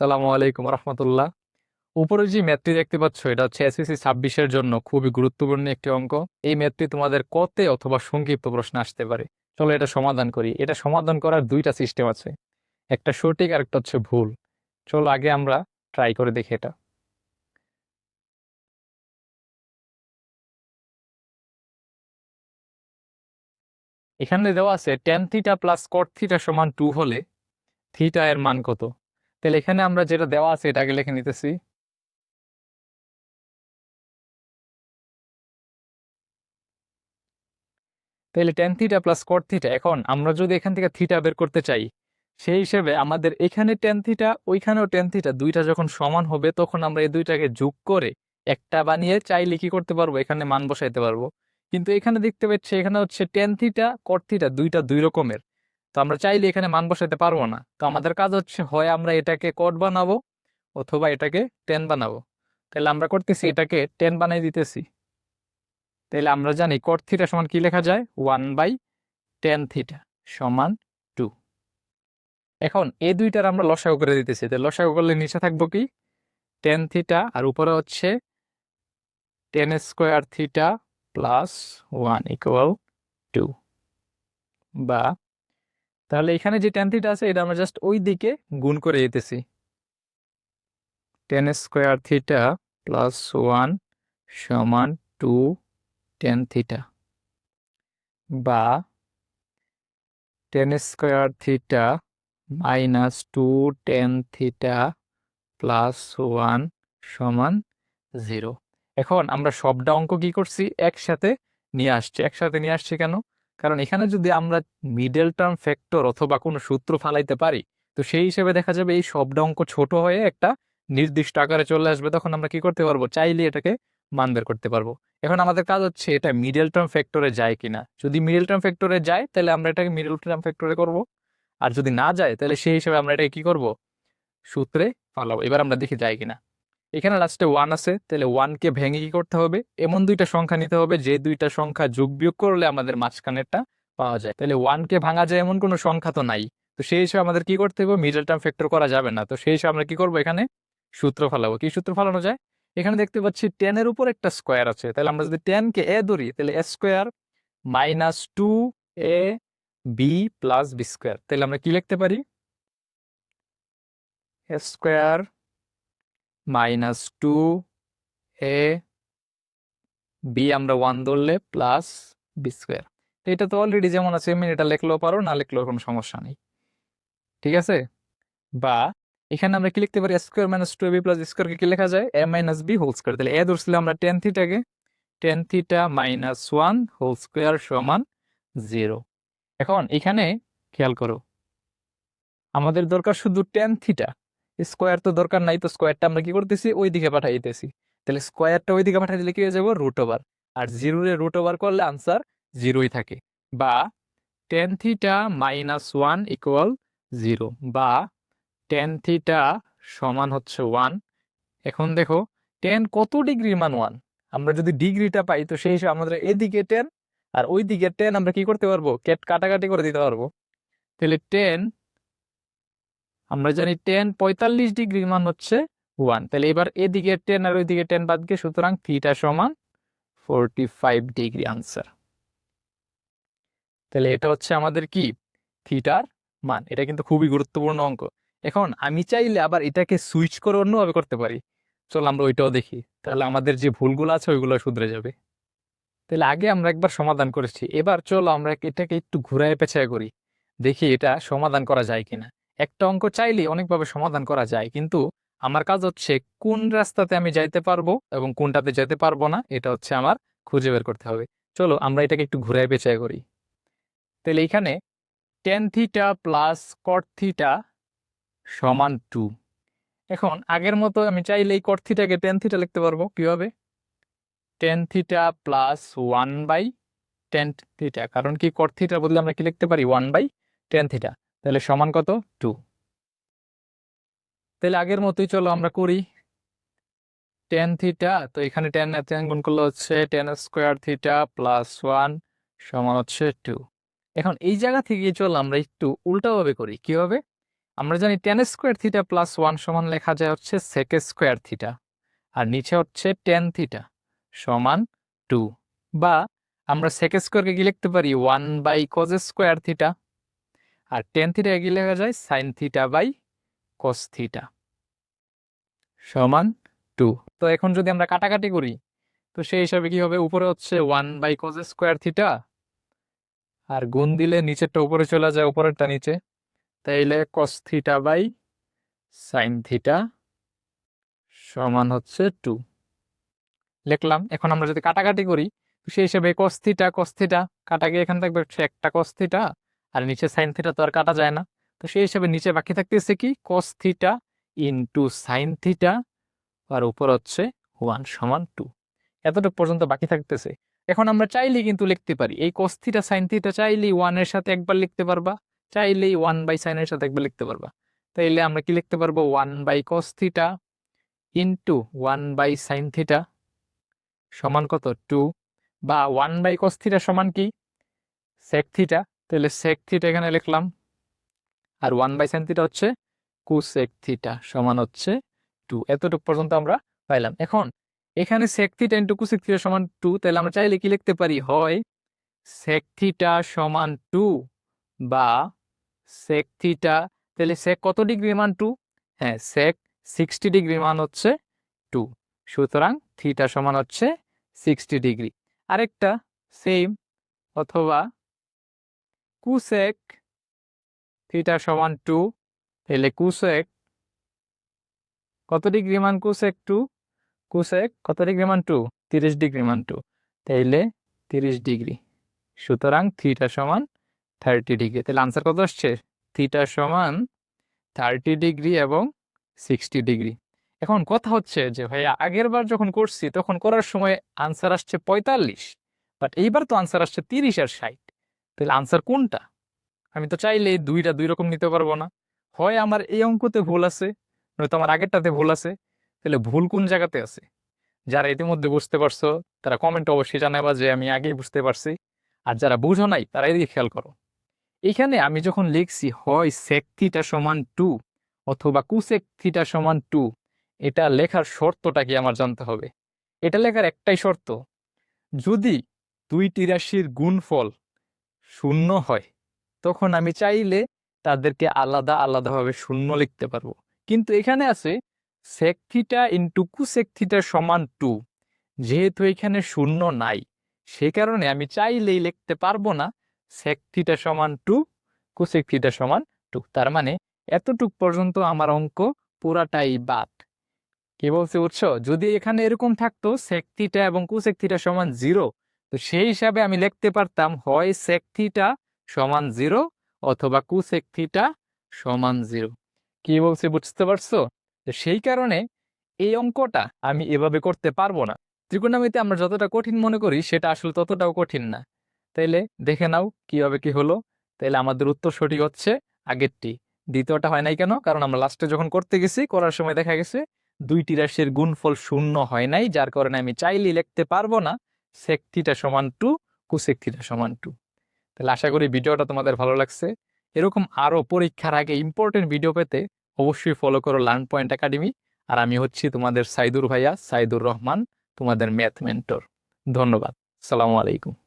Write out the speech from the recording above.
আসসালামু আলাইকুম রহমতুল্লাহ। উপরে যে ম্যাথটি দেখতে পাচ্ছ এটা হচ্ছে এসএসসি 26-এর জন্য খুবই গুরুত্বপূর্ণ একটি অঙ্ক। এই ম্যাথটি তোমাদের কতে অথবা সংক্ষিপ্ত প্রশ্ন আসতে পারে। চলো এটা সমাধান করি। এটা সমাধান করার দুইটা সিস্টেম আছে, একটা সঠিক আর একটা হচ্ছে ভুল। চলো আগে আমরা ট্রাই করে দেখি এটা। এখানে দেওয়া আছে tan theta plus cot theta সমান 2 হলে থিটা এর মান কত। তাহলে এখানে আমরা যেটা দেওয়া আছে এটাকে লিখে নিতেছি। তাহলে tan theta plus cot theta, এখন আমরা যদি এখান থেকে থিটা বের করতে চাই সেই হিসেবে আমাদের এখানে টেন থিটা ওইখানেও টেন থিটা দুইটা যখন সমান হবে তখন আমরা এই দুইটাকে যোগ করে একটা বানিয়ে চাইলে কি করতে পারবো, এখানে মান বসাইতে পারবো। কিন্তু এখানে দেখতে পাচ্ছি এখানে হচ্ছে টেন থিটা কট থিটা দুইটা দুই রকমের, তো আমরা চাইলে এখানে মান বসাইতে পারবো না। তো আমাদের কাজ হচ্ছে হয় আমরা এটাকে কট বানাবো অথবা এটাকে টেন বানাবো। তাহলে আমরা করতেছি এটাকে টেন বানাই দিতেছি। তাহলে আমরা জানি কট থিটা সমান কি লেখা যায়, 1/10 থিটা সমান 2। এখন এই দুইটার আমরা লসাগু করে দিতেছি, তো লসাগু করলে নিচে থাকবো কি 10 থিটা আর উপরে হচ্ছে 10 স্কোয়ার থিটা প্লাস 1 ইকুয়াল 2। বা তাহলে এখানে যে 10 থিটা আছে এটা আমরা জাস্ট ওই দিকে গুণ করে দিতেছি, 10 স্কোয়ার থিটা প্লাস 1 সমান 2 10 থিটা। বা 10 square theta minus 2 10 theta plus 1 সমান 0। এখন আমরা সবটা অঙ্ক কি করছি একসাথে একসাথে নিয়ে আসছি কেন, কারণ এখানে যদি আমরা মিডল টার্ম ফ্যাক্টর অথবা কোনো সূত্র ফালাইতে পারি তো সেই হিসেবে দেখা যাবে এই সবটা অঙ্ক ছোট হয়ে একটা নির্দিষ্ট আকারে চলে আসবে, তখন আমরা কি করতে পারবো, চাইলে এটাকে মান বের করতে পারবো। এখন আমাদের কাজ হচ্ছে এটা মিডল টার্ম ফ্যাক্টরে যায় কিনা। যদি মিডল টার্ম ফ্যাক্টরে যায় তাহলে আমরা এটাকে মিডল টার্ম ফ্যাক্টরে করব, আর যদি না যায় তাহলে সেই হিসেবে আমরা এটাকে কি করব, সূত্রে ফালাবো। এবার আমরা দেখি যায় কিনা। এখানে লাস্টে 1 আছে, তাহলে 1কে ভেঙে কি করতে হবে, এমন দুইটা সংখ্যা নিতে হবে যে দুইটা সংখ্যা যোগ বিয়োগ করলে আমাদের মাঝখানেরটা পাওয়া যায়। তাহলে 1কে ভাঙা যায় এমন কোনো সংখ্যা তো নাই, তো সেই হিসেবে আমাদের কি করতে হবে, মিডল টার্ম ফ্যাক্টর করা যাবে না। তো সেই হিসেবে আমরা কি করবো, এখানে সূত্র ফেলাবো। কি সূত্র ফেলানো যায়, এখানে দেখতে পাচ্ছি 10 এর উপর একটা স্কোয়ার আছে, তাহলে আমরা যদি 10কে এ ধরি তাহলে এ square minus 2 A B plus B square. তাহলে আমরা কি লিখতে পারি, এ স্কোয়ার মাইনাস 2 এ বি আমরা 1 ধরলে প্লাস বি স্কোয়ার। এটা তো অলরেডি যেমন আছে এমনি এটা লিখলেও পারো, না লিখলেও কোনো সমস্যা নেই, ঠিক আছে। বা এখানে আমরা কি লিখতে পারি, স্কোয়ার মাইনাস 2ab প্লাস স্কোয়ারকে কি লেখা যায়, এ মাইনাস বি হোল স্কোয়ার। তাহলে এ ধরছিলাম আমরা 10 থিটাকে, 10 থিটা মাইনাস 1 হোল স্কোয়ার সমান 0। এখন এখানে খেয়াল করো, আমাদের দরকার শুধু 10 থিটা, স্কোয়ার তো দরকার নাই, তো স্কোয়ারটা আমরা কি করতেছি ওই দিকে পাঠাই দিতেছি। তাহলে স্কোয়ারটা ওই দিকে পাঠাই দিলে কি হয়ে যাবো, রুট ওভার। আর 0 রুট ওভার করলে আনসার 0ই থাকে। বা 10 থিটা মাইনাস 1 ইকুয়াল 0। বা 10 থিটা সমান হচ্ছে 1। এখন দেখো 10 কত ডিগ্রির মান 1, আমরা যদি ডিগ্রিটা পাই তো সেই হিসেবে আমাদের এদিকে 10 আর ওই দিকে 10 আমরা কি করতে পারবো, কাটাকাটি করে দিতে পারবো। তাহলে 10, আমরা জানি 10 45 ডিগ্রির মান হচ্ছে 1। তাহলে এবার এদিকে 10 আর ওইদিকে 10 বাদ গিয়ে সুতরাং থিটা সমান 45 ডিগ্রি আনসার। তাহলে এটা হচ্ছে আমাদের কি থিটার মান। এটা কিন্তু খুবই গুরুত্বপূর্ণ অঙ্ক। এখন আমি চাইলে আবার এটাকে সুইচ করে অন্যভাবে করতে পারি, চল আমরা ওইটাও দেখি, তাহলে আমাদের যে ভুলগুলো আছে ওইগুলো শুধরে যাবে। তাহলে আগে আমরা একবার সমাধান করেছি, এবার চলো আমরা এটাকে একটু ঘুরায় পেঁচায় করি, দেখি এটা সমাধান করা যায় কিনা। একটা অঙ্ক চাইলে অনেকভাবে সমাধান করা যায়, কিন্তু আমার কাজ হচ্ছে কোন রাস্তাতে আমি যাইতে পারবো এবং কোনটাতে যেতে পারবো না এটা হচ্ছে আমার খুঁজে বের করতে হবে। চলো আমরা এটাকে একটু ঘুরায় পেঁচায় করি। তাহলে এখানে 10 থিটা প্লাস কট থিটা সমান 2। এখন আগের মতো আমি চাইলে এই কট থিটাকে 10 থিটা লিখতে পারবো কিভাবে, 10 থিটা প্লাস 1/10 থিটা, কারণ কি কট থিটার বদলে আমরা কি লিখতে পারি 1/10 থিটা। তাহলে সমান কত 2। তাহলে আগের মতোই চলো আমরা করি। 10 থিটা, তো এখানে 10 10 গুণ করলে হচ্ছে 10 স্কোয়ার থিটা প্লাস 1 সমান হচ্ছে 2। এখন এই জায়গা থেকে চলো আমরা একটু উল্টাভাবে করি, কিভাবে, আমরা জানি টেন স্কোয়ার থিটা প্লাস 1 সমান লেখা যায় হচ্ছে সেক স্কোয়ার থিটা, আর নিচে হচ্ছে টেন থিটা সমান 2, বা আমরা সেক স্কোয়ারকে কি লিখতে পারি 1/cos স্কোয়ার থিটা, আর টেন থিটা কি লেখা যায় sine theta by cos theta সমান 2। তো এখন যদি আমরা কাটাকাটি করি তো সেই হিসাবে কি হবে, উপরে হচ্ছে 1/cos স্কোয়ার থিটা, আর গুণ দিলে নিচেরটা উপরে চলে যায়, উপরেরটা নিচে, তাইলে cos theta by sine theta সমান হচ্ছে 2 লিখলাম। এখন আমরা যদি কাটাকাটি করি তো সেই হিসাবে কস থিটা কাটা গিয়ে এখানে থাকবে হচ্ছে একটা কস থিটা, আর নিচে সাইন থিটা তো আর কাটা যায় না, তো সেই হিসাবে নিচে বাকি থাকতেছে কি cos theta into sine theta, আর উপর হচ্ছে 1 সমান 2। এতটুকু পর্যন্ত বাকি থাকতেছে। এখন আমরা চাইলেই কিন্তু লিখতে পারি এই কস থিটা সাইন থিটা, চাইলেই 1 এর সাথে একবার লিখতে পারবা, চাইলেই 1/sin এর সাথে একবার লিখতে পারবা। তাইলে আমরা কি লিখতে পারবো 1/cos theta into 1/sin theta সমান কত 2, বা 1/cos থিটা সমান কি sec থিটা, তাহলে sec থিটা এখানে লিখলাম, আর 1/sin থিটা হচ্ছে cosec থিটা সমান হচ্ছে 2। এতটুকু পর্যন্ত আমরা পাইলাম। এখন এখানে sec theta into cosec theta সমান 2, তাহলে আমরা চাইলে কি লিখতে পারি, হয় sec থিটা সমান 2 বা sec থিটা, তাহলে sec কত ডিগ্রির মান 2, হ্যাঁ sec 60 ডিগ্রির মান হচ্ছে 2, সুতরাং থিটা সমান হচ্ছে 60 ডিগ্রি। আরেকটা সেম, অথবা কুসেক থিটা সমান 2, তাহলে কুসেক কত ডিগ্রি মান কুসেক 2, কুসেক কত ডিগ্রি মান 2, 30 ডিগ্রি মান 2, তাইলে 30 ডিগ্রি, সুতরাং থিটা সমান 30 ডিগ্রি। তাহলে আনসার কত আসছে, থিটা সমান 30 ডিগ্রি এবং 60 ডিগ্রি। এখন কথা হচ্ছে যে ভাইয়া আগের বার যখন করছি তখন করার সময় আনসার আসছে 45, বাট এইবার তো আনসার আসছে 30 আর 60, তাহলে আনসার কোনটা? আমি তো চাইলে দুইটা দুই রকম নিতে পারবো না, হয় আমার এই অঙ্কতে ভুল আছে নয়তো আমার আগেরটাতে ভুল আছে। তাহলে ভুল কোন জায়গাতে আছে? যারা ইতিমধ্যে বুঝতে পারছো তারা কমেন্ট অবশ্যই জানাবা যে আমি আগেই বুঝতে পারছি, আর যারা বুঝো নাই তারা এদিকে খেয়াল করো। এখানে আমি যখন লিখছি হয় sec থিটা সমান 2 অথবা cosec থিটা সমান 2, এটা লেখার শর্তটা কি আমার জানতে হবে। এটা লেখার একটাই শর্ত, যদি দুইটি রাশির গুণফল 0 হয় তখন আমি চাইলে তাদেরকে আলাদা আলাদাভাবে 0 লিখতে পারবো। কিন্তু এখানে আছে sec theta into cosec theta সমান 2, যেহেতু এখানে 0 নাই সে কারণে আমি চাইলেই লিখতে পারবো না sec থিটা সমান 2 cosec থিটা সমান 2। তার মানে এতটুক পর্যন্ত আমার অঙ্ক পুরাটাই বাদ। কি বলছে বুঝছো, যদি এখানে এরকম থাকতো sec থিটা এবং cosec থিটা সমান 0, তো সেই হিসাবে আমি লিখতে পারতাম হয় sec থিটা সমান 0 অথবা cosec থিটা সমান 0। কি বলছে বুঝতে পারছো? তো সেই কারণে এই অঙ্কটা আমি এভাবে করতে পারবো না। ত্রিকোণমিতিতে আমরা যতটা কঠিন মনে করি সেটা আসলে ততটাও কঠিন না। তাইলে দেখে নাও কিভাবে কি হলো। তাইলে আমাদের উত্তর সঠিক হচ্ছে আগেরটি, দ্বিতীয়টা হয় নাই কেন? কারণ আমরা লাস্টে যখন করতে গেছি করার সময় দেখা গেছে দুইটি রাশির গুণফল 0 হয় নাই, যার কারণে আমি চাইলেই লিখতে পারবো না sec থিটা সমান 2 cosec থিটা সমান 2। তাহলে আশা করি ভিডিওটা তোমাদের ভালো লাগছে। এরকম আরো পরীক্ষার আগে ইম্পর্টেন্ট ভিডিও পেতে অবশ্যই ফলো করো লার্ন পয়েন্ট একাডেমি। আর আমি হচ্ছি তোমাদের সাইদুর ভাইয়া, সাইদুর রহমান, তোমাদের ম্যাথ মেন্টর। ধন্যবাদ। আসসালামু আলাইকুম।